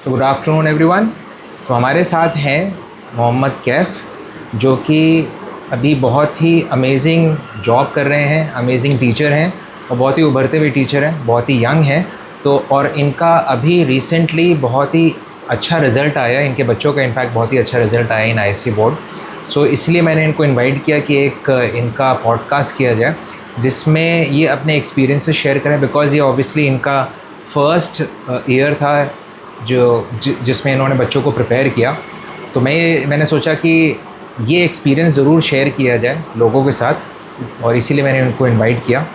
तो good afternoon everyone. तो हमारे साथ हैं मोहम्मद कैफ़, जो कि अभी बहुत ही अमेजिंग जॉब कर रहे हैं, अमेजिंग टीचर हैं और बहुत ही उभरते हुए टीचर हैं, बहुत ही यंग हैं। तो और इनका अभी रिसेंटली बहुत ही अच्छा रिज़ल्ट आया, इनके बच्चों का इनफैक्ट बहुत ही अच्छा रिज़ल्ट आया इन आईएससी बोर्ड। सो इसलिए मैंने इनको इनवाइट किया कि एक इनका पॉडकास्ट किया जाए जिसमें ये अपने एक्सपीरियंसेस शेयर करें, बिकॉज़ ये ऑब्वियसली इनका फर्स्ट ईयर था जिसमें इन्होंने बच्चों को प्रिपेयर किया। तो मैंने सोचा कि ये एक्सपीरियंस ज़रूर शेयर किया जाए लोगों के साथ, और इसीलिए मैंने उनको इनवाइट किया।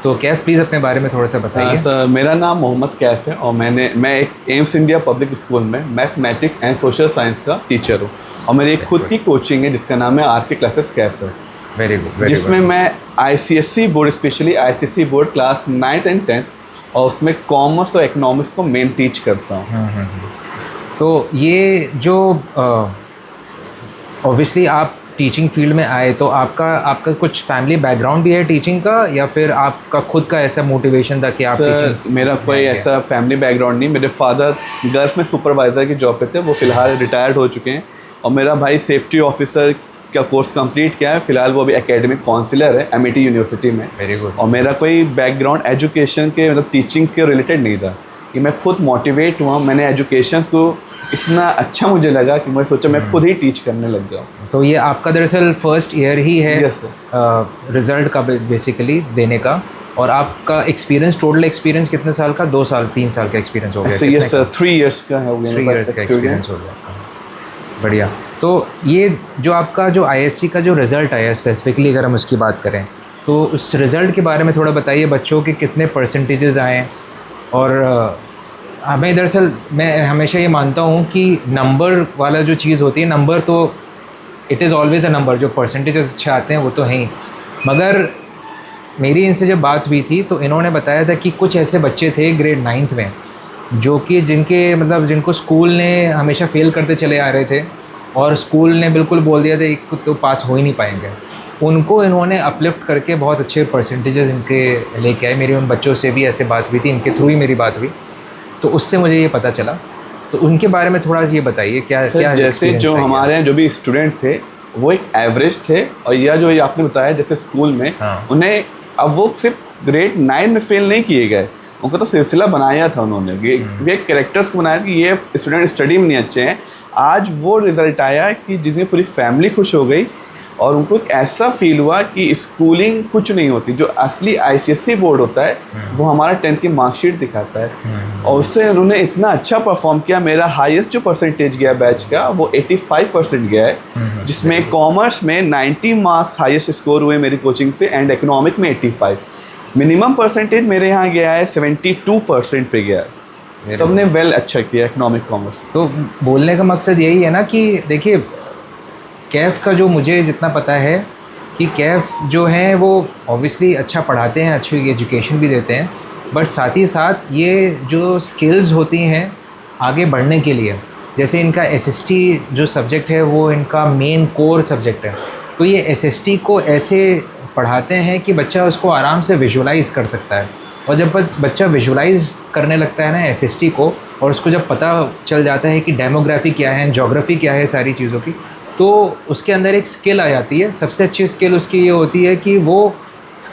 तो कैफ़ प्लीज़ अपने बारे में थोड़ा सा बताइए। सर, मेरा नाम मोहम्मद कैफ़ है और मैं एक एम्स इंडिया पब्लिक स्कूल में मैथमेटिक्स एंड सोशल साइंस का टीचर हूँ और मेरी एक खुद की कोचिंग है जिसका नाम है RK Classes Kaif sir. Very good. जिसमें मैं ICSE board, specially ICSE board class 9th and 10th और उसमें कॉमर्स और इकोनॉमिक्स को मेन टीच करता हूँ। तो ये जो ऑब्वियसली आप टीचिंग फील्ड में आए, तो आपका कुछ फैमिली बैकग्राउंड भी है टीचिंग का, या फिर आपका खुद का ऐसा मोटिवेशन था कि आप टीचिंग? मेरा कोई ऐसा फैमिली बैकग्राउंड नहीं। मेरे फादर गल्फ में सुपरवाइज़र की जॉब पे थे, वो फ़िलहाल रिटायर्ड हो चुके हैं। और मेरा भाई सेफ्टी ऑफिसर का कोर्स कंप्लीट किया है, फ़िलहाल वो अभी एकेडमिक काउंसिलर है एमईटी यूनिवर्सिटी में। Very good. और मेरा कोई बैकग्राउंड एजुकेशन के मतलब टीचिंग के रिलेटेड नहीं था, कि मैं खुद मोटिवेट हुआ। मैंने एजुकेशन को इतना अच्छा मुझे लगा कि मैं सोचा मैं खुद ही टीच करने लग जाऊँ। तो ये आपका दरअसल फर्स्ट ईयर ही है रिज़ल्ट का बेसिकली देने का, और आपका एक्सपीरियंस, टोटल एक्सपीरियंस कितने साल का? 2 साल 3 साल का एक्सपीरियंस हो गया? यस सर, 3 इयर्स का है। 3 इयर्स का एक्सपीरियंस हो गया। बढ़िया। तो ये जो आपका जो आईएससी का जो रिज़ल्ट आया स्पेसिफिकली अगर हम उसकी बात करें, तो उस रिज़ल्ट के बारे में थोड़ा बताइए। बच्चों के कितने परसेंटेजेस आए? और हमें दरअसल मैं हमेशा ये मानता हूँ कि नंबर वाला जो चीज़ होती है, नंबर तो it is always a number, जो परसेंटेजेस अच्छे आते हैं वो तो हैं ही। मगर मेरी इनसे जब बात हुई थी तो इन्होंने बताया था कि कुछ ऐसे बच्चे थे ग्रेड 9th में जो कि जिनको स्कूल ने हमेशा फ़ेल करते चले आ रहे थे, और स्कूल ने बिल्कुल बोल दिया था तो पास हो ही नहीं पाएंगे। उनको इन्होंने अपलिफ्ट करके बहुत अच्छे परसेंटेजेस इनके लेके आए। मेरी उन बच्चों से भी ऐसे बात हुई थी, इनके थ्रू ही मेरी बात हुई, तो उससे मुझे ये पता चला। तो उनके बारे में थोड़ा ये बताइए, क्या जैसे जो हमारे यहाँ जो भी स्टूडेंट थे वो एक एवरेज थे, और यह जो ये आपने बताया जैसे स्कूल में उन्हें, अब वो सिर्फ ग्रेड 9 में फेल नहीं किए गए, उनका तो सिलसिला बनाया था उन्होंने। ये कैरेक्टर्स को बनाया कि ये स्टूडेंट स्टडी में नहीं अच्छे हैं। आज वो रिज़ल्ट आया कि जिसमें पूरी फैमिली खुश हो गई और उनको एक ऐसा फील हुआ कि स्कूलिंग कुछ नहीं होती। जो असली आईसीएसई बोर्ड होता है वो हमारा 10th की मार्कशीट दिखाता है, और उससे उन्होंने इतना अच्छा परफॉर्म किया। मेरा हाईएस्ट जो परसेंटेज गया बैच का वो 85% गया है, जिसमें कॉमर्स में 90 मार्क्स हाईएस्ट स्कोर हुए मेरी कोचिंग से, एंड इकोनॉमिक में 85। मिनिमम परसेंटेज मेरे यहाँ गया है 72% पे गया है। सबने वेल अच्छा किया इकोनॉमिक कॉमर्स। तो बोलने का मकसद यही है ना कि देखिए, कैफ़ का जो मुझे जितना पता है कि कैफ़ जो है वो ऑब्वियसली अच्छा पढ़ाते हैं, अच्छी एजुकेशन भी देते हैं, बट साथ ही साथ ये जो स्किल्स होती हैं आगे बढ़ने के लिए, जैसे इनका एसएसटी जो सब्जेक्ट है वो इनका मेन कोर सब्जेक्ट है। तो ये एसएसटी को ऐसे पढ़ाते हैं कि बच्चा उसको आराम से विजुलाइज कर सकता है, और जब बच्चा विजुलाइज करने लगता है ना एसएसटी को, और उसको जब पता चल जाता है कि डेमोग्राफी क्या है, ज्योग्राफी क्या है, सारी चीज़ों की, तो उसके अंदर एक स्किल आ जाती है। सबसे अच्छी स्किल उसकी ये होती है कि वो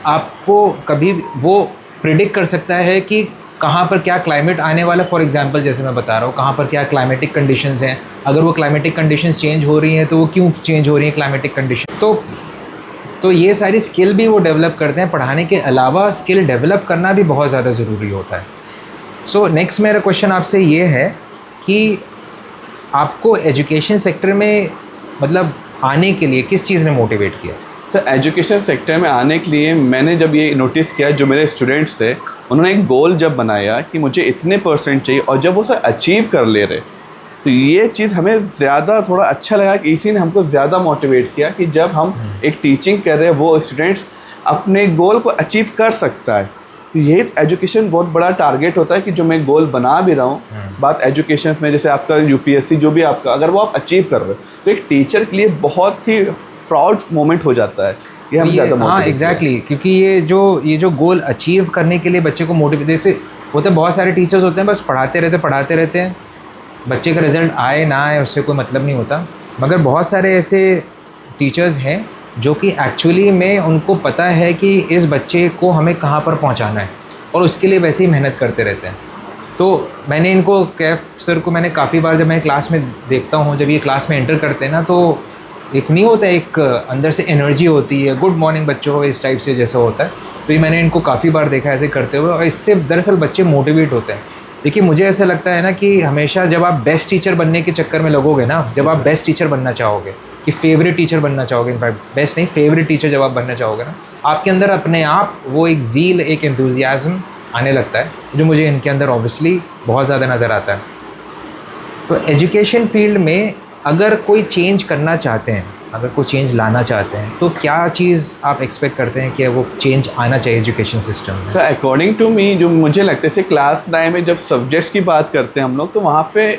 आपको कभी वो प्रिडिक्ट कर सकता है कि कहाँ पर क्या क्लाइमेट आने वाला। फॉर एग्जांपल जैसे मैं बता रहा हूँ, कहाँ पर क्या क्लाइमेटिक कंडीशंस हैं, अगर वो क्लाइमेटिक कंडीशंस चेंज हो रही हैं तो वो क्यों चेंज हो रही हैं क्लाइमेटिक कंडीशन। तो ये सारी स्किल भी वो डेवलप करते हैं। पढ़ाने के अलावा स्किल डेवलप करना भी बहुत ज़्यादा ज़रूरी होता है। सो नेक्स्ट मेरा क्वेश्चन आपसे ये है कि आपको एजुकेशन सेक्टर में मतलब आने के लिए किस चीज़ ने मोटिवेट किया? सर, एजुकेशन सेक्टर में आने के लिए मैंने जब ये नोटिस किया, जो मेरे स्टूडेंट्स थे उन्होंने एक गोल जब बनाया कि मुझे इतने परसेंट चाहिए, और जब वो सर अचीव कर ले रहे, तो ये चीज़ हमें ज़्यादा थोड़ा अच्छा लगा कि इसी ने हमको ज़्यादा मोटिवेट किया कि जब हम एक टीचिंग कर रहे हैं वो स्टूडेंट्स अपने गोल को अचीव कर सकता है। तो यही एजुकेशन बहुत बड़ा टारगेट होता है कि जो मैं गोल बना भी रहा हूँ, बात एजुकेशन में जैसे आपका यूपीएससी जो भी आपका, अगर वो आप अचीव कर रहे हो तो एक टीचर के लिए बहुत ही प्राउड मोमेंट हो जाता है। ये हम ज़्यादा हाँ एग्जैक्टली, क्योंकि ये जो गोल अचीव करने के लिए बच्चे को मोटिवेट, जैसे होते बहुत सारे टीचर्स होते हैं बस पढ़ाते रहते हैं, बच्चे का रिज़ल्ट आए ना आए उससे कोई मतलब नहीं होता, मगर बहुत सारे ऐसे टीचर्स हैं जो कि एक्चुअली में उनको पता है कि इस बच्चे को हमें कहाँ पर पहुँचाना है और उसके लिए वैसे ही मेहनत करते रहते हैं। तो मैंने इनको कैफ सर को मैंने काफ़ी बार जब मैं क्लास में देखता हूँ, जब ये क्लास में एंटर करते हैं ना, तो एक नहीं होता, एक अंदर से एनर्जी होती है, गुड मॉर्निंग बच्चों, इस टाइप से जैसा होता है। तो ये मैंने इनको काफ़ी बार देखा ऐसे करते हुए, और इससे दरअसल बच्चे मोटिवेट होते हैं। देखिए मुझे ऐसा लगता है ना कि हमेशा जब आप बेस्ट टीचर बनने के चक्कर में लगोगे ना, जब आप बेस्ट टीचर बनना चाहोगे, कि फेवरेट टीचर बनना चाहोगे, इनफैक्ट बेस्ट नहीं फेवरेट टीचर जब आप बनना चाहोगे ना, आपके अंदर अपने आप वो एक ज़ील, एक एंथुसियाज्म आने लगता है, जो मुझे इनके अंदर ऑब्वियसली बहुत ज़्यादा नज़र आता है। तो एजुकेशन फील्ड में अगर कोई चेंज करना चाहते हैं, अगर कोई चेंज लाना चाहते हैं, तो क्या चीज़ आप एक्सपेक्ट करते हैं कि वो चेंज आना चाहिए एजुकेशन सिस्टम में? सर अकॉर्डिंग टू मी, जो मुझे लगता है, जैसे क्लास 9 में जब सब्जेक्ट्स की बात करते हैं हम लोग, तो वहाँ पे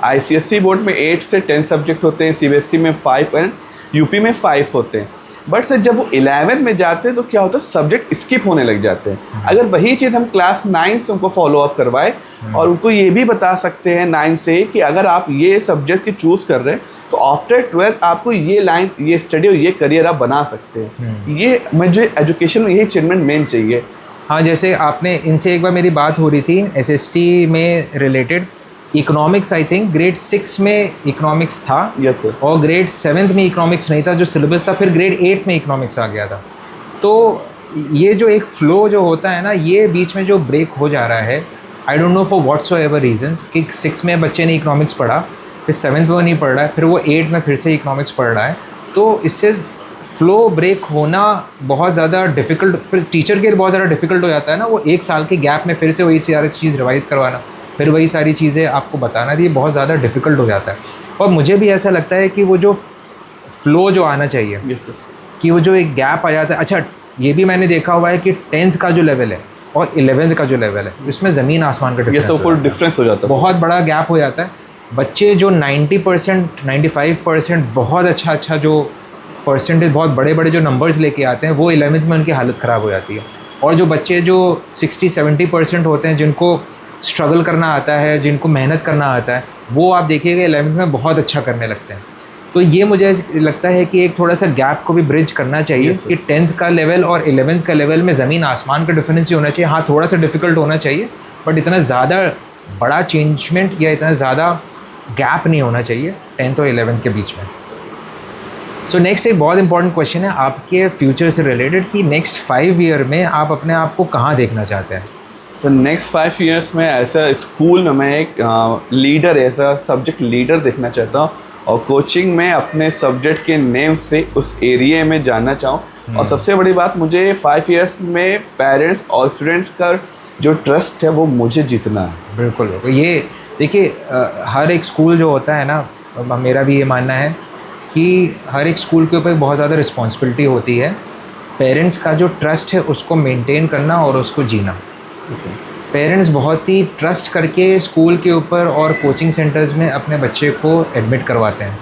ICSE बोर्ड में 8 से 10 सब्जेक्ट होते हैं, CBSE में 5 एंड UP में 5 होते हैं। बट सर जब वो 11th में जाते हैं तो क्या होता है, सब्जेक्ट स्किप होने लग जाते हैं। अगर वही चीज़ हम क्लास 9 से उनको फॉलो अप करवाएं और उनको ये भी बता सकते हैं 9 से कि अगर आप ये सब्जेक्ट की चूज़ कर रहे हैं तो आफ्टर 12th आपको ये लाइन, ये स्टडी और ये करियर आप बना सकते हैं। ये मुझे एजुकेशन में यही अचीवमेंट मेन चाहिए। हाँ, जैसे आपने इनसे एक बार मेरी बात हो रही थी SST में related, economics I think grade 6 में इकोनॉमिक्स था। Yes sir. और ग्रेड 7 में इकोनॉमिक्स नहीं था जो सिलेबस था, फिर ग्रेड 8 में इकोनॉमिक्स आ गया था। तो ये जो एक फ़्लो जो होता है ना, ये बीच में जो ब्रेक हो जा रहा है, I don't know for whatsoever reasons, कि 6 में बच्चे ने इकोनॉमिक्स पढ़ा, फिर 7th में वो नहीं पढ़ रहा है, फिर वो 8 में फिर से इकोनॉमिक्स पढ़ रहा है, तो इससे फ़्लो ब्रेक होना बहुत ज़्यादा डिफ़िकल्ट, टीचर के लिए बहुत ज़्यादा डिफ़िकल्ट हो जाता है ना। वो 1 साल के गैप में फिर से वही सारी चीज़ रिवाइज़ करवाना, फिर वही सारी चीज़ें आपको बताना, ये बहुत ज़्यादा डिफ़िकल्ट हो जाता है। और मुझे भी ऐसा लगता है कि वो जो फ़्लो जो आना चाहिए, कि वो जो एक गैप आ जाता है। अच्छा, ये भी मैंने देखा हुआ है कि 10th का जो लेवल है और 11th का जो लेवल है, इसमें ज़मीन आसमान का डिफरेंस हो जाता है, बहुत बड़ा गैप हो जाता है। बच्चे जो 90%, 95% बहुत अच्छा जो परसेंटेज, बहुत बड़े जो नंबर्स लेके आते हैं, वो 11th में उनकी हालत ख़राब हो जाती है। और जो बच्चे जो 60-70% होते हैं, जिनको स्ट्रगल करना आता है, जिनको मेहनत करना आता है, वो आप देखिएगा 11th में बहुत अच्छा करने लगते हैं। तो ये मुझे लगता है कि एक थोड़ा सा गैप को भी ब्रिज करना चाहिए, कि 10th का लेवल और 11th का लेवल में ज़मीन आसमान का डिफरेंस ही होना चाहिए। हाँ, थोड़ा सा डिफ़िकल्ट होना चाहिए, बट इतना ज़्यादा बड़ा चेंजमेंट या इतना ज़्यादा गैप नहीं होना चाहिए 10th और 11th के बीच में। सो नेक्स्ट एक बहुत इंपॉर्टेंट क्वेश्चन है आपके फ्यूचर से रिलेटेड, कि नेक्स्ट 5 ईयर में आप अपने आप को कहाँ देखना चाहते हैं? सर नेक्स्ट 5 ईयर्स में ऐसा स्कूल में मैं एक लीडर, ऐसा सब्जेक्ट लीडर देखना चाहता हूँ, और कोचिंग में अपने सब्जेक्ट के नेम से उस एरिया में जाना चाहूँ। और सबसे बड़ी बात, मुझे 5 ईयर्स में पेरेंट्स और स्टूडेंट्स का जो ट्रस्ट है वो मुझे जीतना है। बिल्कुल। ये देखिए, हर एक स्कूल जो होता है ना, मेरा भी ये मानना है कि हर एक स्कूल के ऊपर बहुत ज़्यादा रिस्पॉन्सिबिलिटी होती है। पेरेंट्स का जो ट्रस्ट है उसको मेंटेन करना और उसको जीना। पेरेंट्स बहुत ही ट्रस्ट करके स्कूल के ऊपर और कोचिंग सेंटर्स में अपने बच्चे को एडमिट करवाते हैं,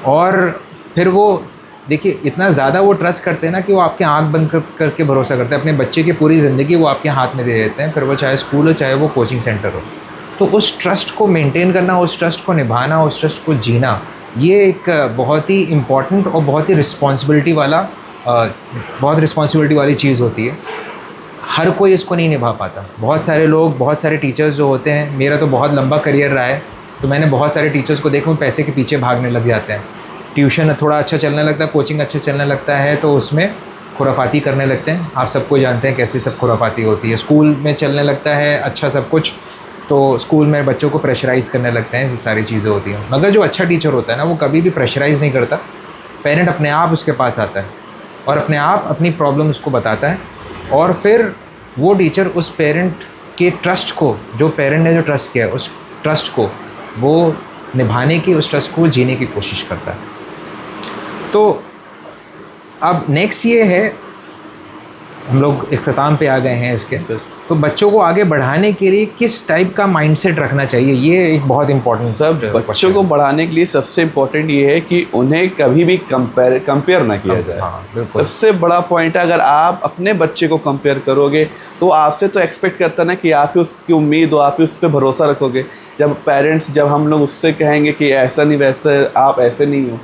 और फिर वो देखिए इतना ज़्यादा वो ट्रस्ट करते हैं ना कि वो आपके आंख बंद करके भरोसा करते हैं, अपने बच्चे की पूरी ज़िंदगी वो आपके हाथ में दे देते हैं, फिर वो चाहे स्कूल हो चाहे वो कोचिंग सेंटर हो। तो उस ट्रस्ट को मेंटेन करना, उस ट्रस्ट को निभाना, उस ट्रस्ट को जीना, ये एक बहुत ही इम्पॉर्टेंट और बहुत ही रिस्पॉन्सिबिलिटी वाली चीज़ होती है। हर कोई इसको नहीं निभा पाता। बहुत सारे लोग, बहुत सारे टीचर्स जो होते हैं, मेरा तो बहुत लंबा करियर रहा है, तो मैंने बहुत सारे टीचर्स को देखा, पैसे के पीछे भागने लग जाते हैं। ट्यूशन थोड़ा अच्छा चलने लगता है, कोचिंग अच्छा चलने लगता है, तो उसमें खुराफाती करने लगते हैं। आप सबको जानते हैं कैसे सब खुराफाती होती है। स्कूल में चलने लगता है अच्छा सब कुछ, तो स्कूल में बच्चों को प्रेशराइज़ करने लगते हैं, ये सारी चीज़ें होती हैं। मगर जो अच्छा टीचर होता है ना, वो कभी भी प्रेशराइज़ नहीं करता। पेरेंट अपने आप उसके पास आता है और अपने आप अपनी प्रॉब्लम उसको बताता है, और फिर वो टीचर उस पेरेंट के ट्रस्ट को, जो पेरेंट ने जो ट्रस्ट किया है, उस ट्रस्ट को वो निभाने की, उस ट्रस्ट को जीने की कोशिश करता है। तो अब नेक्स्ट ये है, हम लोग इख्तिताम पे आ गए हैं इसके, तो बच्चों को आगे बढ़ाने के लिए किस टाइप का माइंडसेट रखना चाहिए, ये एक बहुत इंपॉर्टेंट सब बच्चों को बढ़ाने के लिए सबसे इम्पोर्टेंट ये है कि उन्हें कभी भी कंपेयर ना किया जाए। हाँ, सबसे बड़ा पॉइंट है, अगर आप अपने बच्चे को कंपेयर करोगे तो आपसे तो एक्सपेक्ट करता ना कि आप ही उसकी उम्मीद हो, आप ही उस पर भरोसा रखोगे। जब पेरेंट्स, जब हम लोग उससे कहेंगे कि ऐसा नहीं वैसा, आप ऐसे नहीं हो,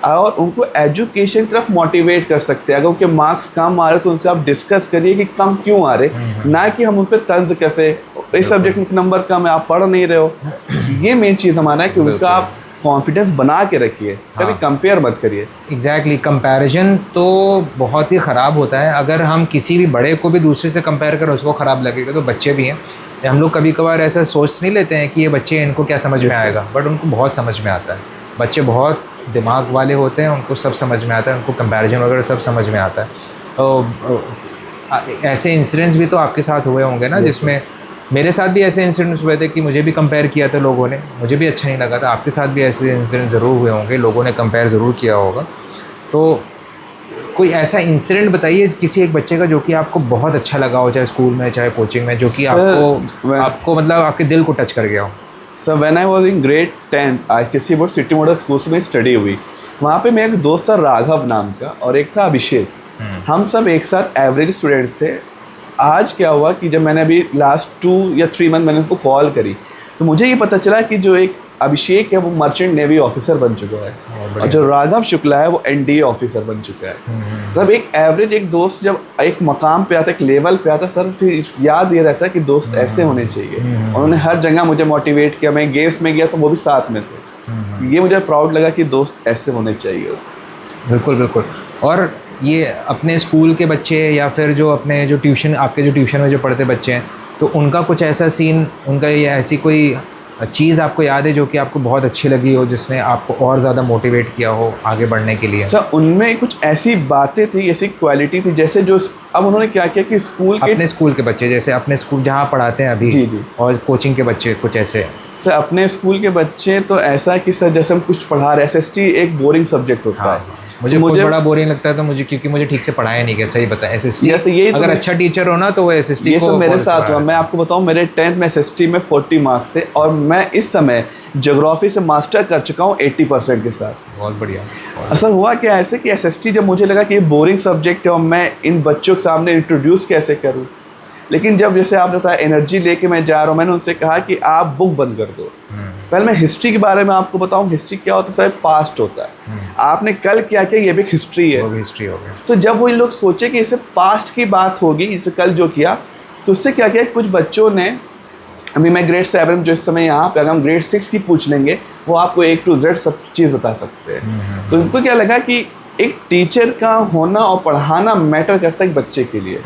और उनको एजुकेशन की तरफ मोटिवेट कर सकते हैं। अगर उनके मार्क्स कम आ रहे तो उनसे आप डिस्कस करिए कि कम क्यों आ रहे, ना कि हम उन पर तंज कैसे, इस सब्जेक्ट में नंबर कम है, आप पढ़ नहीं रहे हो। ये मेन चीज़ हमारा है कि उनका आप कॉन्फिडेंस बना के रखिए, कभी कंपेयर मत करिए। एग्जैक्टली, कंपैरिजन तो बहुत ही ख़राब होता है। अगर हम किसी भी बड़े को भी दूसरे से कंपेयर करें उसको ख़राब लगेगा, तो बच्चे भी हैं। हम लोग कभी कभार ऐसा सोच नहीं लेते हैं कि ये बच्चे, इनको क्या समझ में आएगा, बट उनको बहुत समझ में आता है। बच्चे बहुत दिमाग वाले होते हैं, उनको सब समझ में आता है, उनको कंपैरिजन वगैरह सब समझ में आता है। तो ऐसे इंसिडेंट्स भी तो आपके साथ हुए होंगे ना, जिसमें मेरे साथ भी ऐसे इंसिडेंट्स हुए थे कि मुझे भी कंपेयर किया था लोगों ने, मुझे भी अच्छा नहीं लगा था। आपके साथ भी ऐसे इंसिडेंट ज़रूर हुए होंगे, लोगों ने कंपेयर ज़रूर किया होगा। तो कोई ऐसा इंसिडेंट बताइए किसी एक बच्चे का जो कि आपको बहुत अच्छा लगा हो, चाहे स्कूल में चाहे कोचिंग में, जो कि आपको मतलब आपके दिल को टच कर गया हो। Sir when I was in grade 10th ICSE board city model school में स्टडी हुई। वहाँ पे मेरा एक दोस्त था राघव नाम का, और एक था अभिषेक। हम सब एक साथ एवरेज स्टूडेंट्स थे। आज क्या हुआ कि जब मैंने अभी लास्ट 2 या 3 मंथ मैंने उनको कॉल करी, तो मुझे ये पता चला कि जो एक अभिषेक है वो मर्चेंट नेवी ऑफिसर बन चुका है, और जो राघव शुक्ला है वो NDA ऑफिसर बन चुका है। मतलब एक एवरेज एक दोस्त जब एक मकाम पे आता है, एक लेवल पे आता है, सर फिर याद ये रहता है कि दोस्त ऐसे होने चाहिए। और उन्होंने हर जगह मुझे मोटिवेट किया। मैं गेम्स में गया तो वो भी साथ में थे। ये मुझे प्राउड लगा कि दोस्त ऐसे होने चाहिए। बिल्कुल बिल्कुल। और ये अपने स्कूल के बच्चे या फिर जो अपने जो ट्यूशन, आपके जो ट्यूशन में जो पढ़ते बच्चे हैं, तो उनका कुछ ऐसा सीन, उनका ये ऐसी कोई चीज़ आपको याद है जो कि आपको बहुत अच्छी लगी हो, जिसने आपको और ज़्यादा मोटिवेट किया हो आगे बढ़ने के लिए? सर उनमें कुछ ऐसी बातें थी, ऐसी क्वालिटी थी, जैसे जो अब उन्होंने क्या किया कि अपने स्कूल के बच्चे, जैसे अपने स्कूल जहाँ पढ़ाते हैं अभी, जी, और कोचिंग के बच्चे कुछ ऐसे। सर अपने स्कूल के बच्चे तो ऐसा है कि सर जैसे हम कुछ पढ़ा रहे, SST एक बोरिंग सब्जेक्ट होता है। मुझे बड़ा बोरिंग लगता है, तो मुझे, क्योंकि मुझे ठीक से पढ़ाया नहीं गया। सही बताया, SST जैसे अगर अच्छा टीचर हो ना तो वो SST ये सब मेरे साथ हुआ। मैं आपको बताऊं, मेरे 10th में SST में 40 मार्क्स थे, और मैं इस समय ज्योग्राफी से मास्टर कर चुका हूं 80% के साथ। बहुत बढ़िया। असल हुआ क्या ऐसे कि SST जब मुझे लगा कि ये बोरिंग सब्जेक्ट है और मैं इन बच्चों के सामने इंट्रोड्यूस कैसे करूँ, लेकिन जब जैसे आपने बताया एनर्जी लेके मैं जा रहा हूँ, मैंने उनसे कहा कि आप बुक बंद कर दो। पहले मैं हिस्ट्री के बारे में आपको बताऊं। हिस्ट्री क्या होता है सर? पास्ट होता है। आपने कल क्या किया, ये भी हिस्ट्री है, वो भी हिस्ट्री हो गया। तो जब वो लोग सोचे कि इसे पास्ट की बात होगी, जैसे कल जो किया, तो उससे क्या किया, कुछ बच्चों ने, अभी मैं ग्रेड 7 जो इस समय यहाँ पे, अगर हम ग्रेड 6 की पूछ लेंगे, वो आपको A to Z सब चीज़ बता सकते हैं। तो उनको क्या लगा कि एक टीचर का होना और पढ़ाना मैटर करता है एक बच्चे के लिए।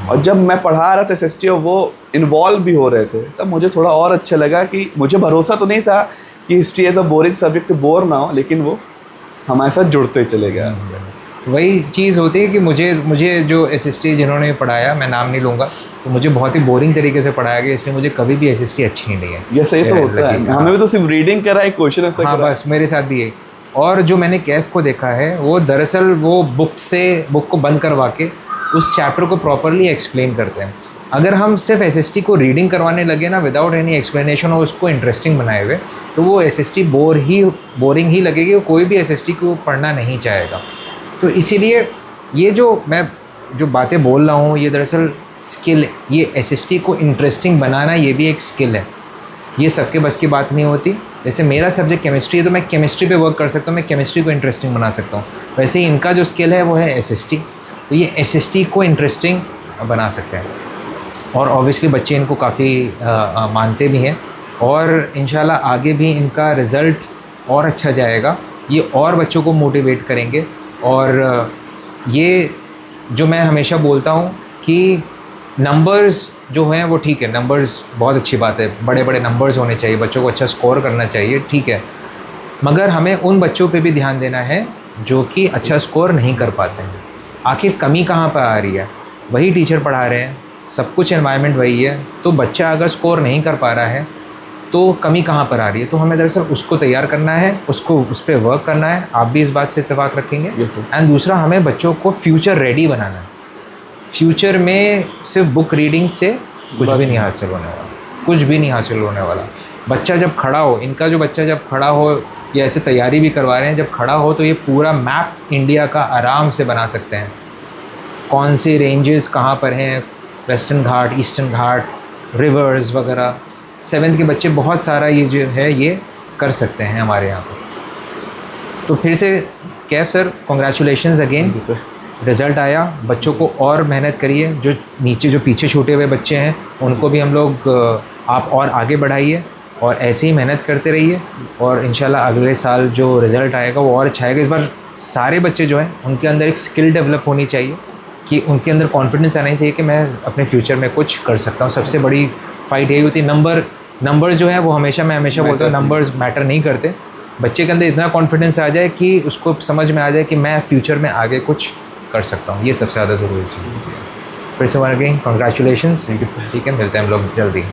और जब मैं पढ़ा रहा था SST और वो इन्वॉल्व भी हो रहे थे, तब मुझे थोड़ा और अच्छा लगा कि मुझे भरोसा तो नहीं था कि history as a boring subject bore ना हो, लेकिन वो हमारे साथ जुड़ते चले गया। वही चीज़ होती है कि मुझे जो SST जिन्होंने पढ़ाया, मैं नाम नहीं लूँगा, तो मुझे बहुत ही बोरिंग तरीके से पढ़ाया गया, इसलिए मुझे कभी भी SST अच्छी नहीं है। ये सही तो होता है, हमें भी तो सिर्फ रीडिंग करा है, क्वेश्चन आंसर करा। बस मेरे साथ भी यही। और जो मैंने कैफ को देखा है, वो दरअसल वो बुक को बंद करवा के उस चैप्टर को प्रॉपरली एक्सप्लेन करते हैं। अगर हम सिर्फ SST को रीडिंग करवाने लगे ना, विदाउट एनी एक्सप्लेनेशन, और उसको इंटरेस्टिंग बनाए हुए, तो वो SST बोरिंग ही लगेगी, कोई भी SST को पढ़ना नहीं चाहेगा। तो इसीलिए ये जो बातें बोल रहा हूँ, ये दरअसल स्किल है। ये SST को इंटरेस्टिंग बनाना, ये भी एक स्किल है। ये सबके बस की बात नहीं होती। जैसे मेरा सब्जेक्ट केमिस्ट्री है, तो मैं केमिस्ट्री पे वर्क कर सकता हूँ, मैं केमिस्ट्री को इंटरेस्टिंग बना सकता हूँ। वैसे ही इनका जो स्किल है वो है SST, तो ये SST को इंटरेस्टिंग बना सकते हैं। और ऑब्वियसली बच्चे इनको काफ़ी मानते भी हैं, और इंशाल्लाह आगे भी इनका रिज़ल्ट और अच्छा जाएगा। ये और बच्चों को मोटिवेट करेंगे। और ये जो मैं हमेशा बोलता हूँ कि नंबर्स जो हैं वो ठीक है, नंबर्स बहुत अच्छी बात है, बड़े बड़े नंबर्स होने चाहिए, बच्चों को अच्छा स्कोर करना चाहिए, ठीक है, मगर हमें उन बच्चों पे भी ध्यान देना है जो कि अच्छा स्कोर नहीं कर पाते हैं। आखिर कमी कहाँ पर आ रही है? वही टीचर पढ़ा रहे हैं, सब कुछ एनवायरनमेंट वही है, तो बच्चा अगर स्कोर नहीं कर पा रहा है तो कमी कहाँ पर आ रही है? तो हमें दरअसल उसको तैयार करना है, उस पर वर्क करना है। आप भी इस बात से इत्तेफाक रखेंगे। एंड दूसरा, हमें बच्चों को फ्यूचर रेडी बनाना है। फ्यूचर में सिर्फ बुक रीडिंग से कुछ भी नहीं हासिल होने वाला, कुछ भी नहीं हासिल होने वाला। बच्चा जब खड़ा हो, इनका जो बच्चा जब खड़ा हो, ये ऐसे तैयारी भी करवा रहे हैं, जब खड़ा हो तो ये पूरा मैप इंडिया का आराम से बना सकते हैं। कौन सी रेंजेस कहाँ पर हैं, वेस्टर्न घाट, ईस्टर्न घाट, रिवर्स वगैरह। 7th के बच्चे बहुत सारा ये जो है ये कर सकते हैं हमारे यहाँ पर। तो फिर से Kaif sir, congratulations again, result आया। बच्चों को और मेहनत करिए, जो नीचे जो पीछे छूटे हुए बच्चे हैं उनको भी हम लोग आप और आगे बढ़ाइए और ऐसे ही मेहनत करते रहिए, और इंशाल्लाह अगले साल जो रिज़ल्ट आएगा वो और अच्छा आएगा। इस बार सारे बच्चे जो हैं उनके अंदर एक स्किल डेवलप होनी चाहिए, कि उनके अंदर कॉन्फिडेंस आना चाहिए कि मैं अपने फ्यूचर में कुछ कर सकता हूँ। सबसे बड़ी फाइट यही होती है। नंबर जो है वो हमेशा, मैं हमेशा बोलता हूँ, नंबर्स मैटर नहीं करते। बच्चे के अंदर इतना कॉन्फिडेंस आ जाए कि उसको समझ में आ जाए कि मैं फ्यूचर में आगे कुछ कर सकता हूँ, ये सबसे ज़्यादा ज़रूरी चीज़ है। फिर से one again congratulations. Thank you sir. ठीक है, मिलते हैं हम लोग जल्दी।